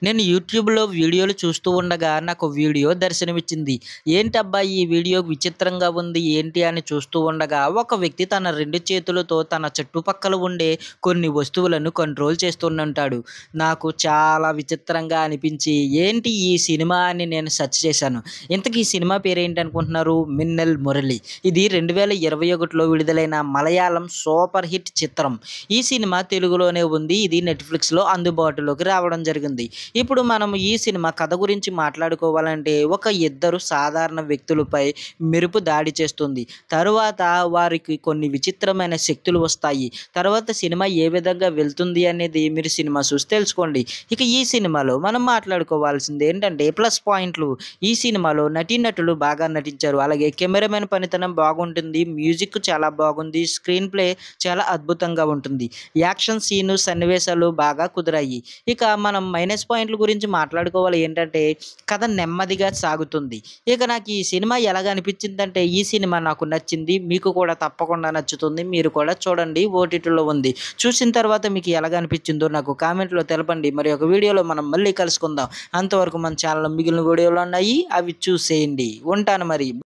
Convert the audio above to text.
నేను యూట్యూబ్‌లో వీడియోలు చూస్తూ ఉండగా నాకు వీడియో దర్శనమిచ్చింది. ఏంటబ్బా! ఈ వీడియో విచిత్రంగా ఉంది ఏంటి అని చూస్తూ ఉండగా ఒక వ్యక్తి తన 2 చేతులతో తన చుట్టుపక్కల ఉండే కొన్ని వస్తువులను కంట్రోల్ చేస్తున్నుంటాడు. నాకు చాలా విచిత్రంగా అనిపించి ఏంటి ఈ సినిమా అని నేను సెర్చ్ చేశాను. ఇంతకీ ఈ సినిమా పేరేంటనుకుంటున్నారు? 'మిన్నల్ మురళి'. ఇది 2021లో విడుదలైన మలయాళం సూపర్ హిట్ చిత్రం. ఈ సినిమా తెలుగులోనే ఉంది. ఇది నెట్‌ఫ్లిక్స్‌లో అందుబాటులోకి రావడం జరిగింది. ఇప్పుడు మనం ఈ సినిమా కథ గురించి మాట్లాడుకోవాలంటే ఒక ఇద్దరు సాధారణ వ్యక్తులపై మెరుపు దాడి చేస్తుంది. తరువాత వారికి కొన్ని విచిత్రమైన శక్తులు వస్తాయి. తర్వాత సినిమా ఏ విధంగా వెళ్తుంది అనేది మీరు సినిమా చూసి తెలుసుకోండి. ఇక ఈ సినిమాలో మనం మాట్లాడుకోవాల్సింది ఏంటంటే ప్లస్ పాయింట్లు. ఈ సినిమాలో నటీనటులు బాగా నటించారు. అలాగే కెమెరామెన్ పనితనం బాగుంటుంది. మ్యూజిక్ చాలా బాగుంది. స్క్రీన్ ప్లే చాలా అద్భుతంగా ఉంటుంది. యాక్షన్ సీను, సన్నివేశాలు బాగా కుదిరాయి. ఇక మనం మైనస్ పాయింట్ల గురించి మాట్లాడుకోవాలి ఏంటంటే కథ నెమ్మదిగా సాగుతుంది. ఇక నాకు ఈ సినిమా ఎలాగ అనిపించిందంటే ఈ సినిమా నాకు నచ్చింది. మీకు కూడా తప్పకుండా నచ్చుతుంది. మీరు కూడా చూడండి. ఓటీటీలో ఉంది. చూసిన తర్వాత మీకు ఎలాగ అనిపించిందో నాకు కామెంట్‌లో తెలపండి. మరి ఒక వీడియోలో మనం మళ్ళీ కలుసుకుందాం. అంతవరకు మన ఛానెల్‌లో మిగిలిన వీడియోలు ఉన్నాయి. అవి చూసేయండి. ఉంటాను మరి.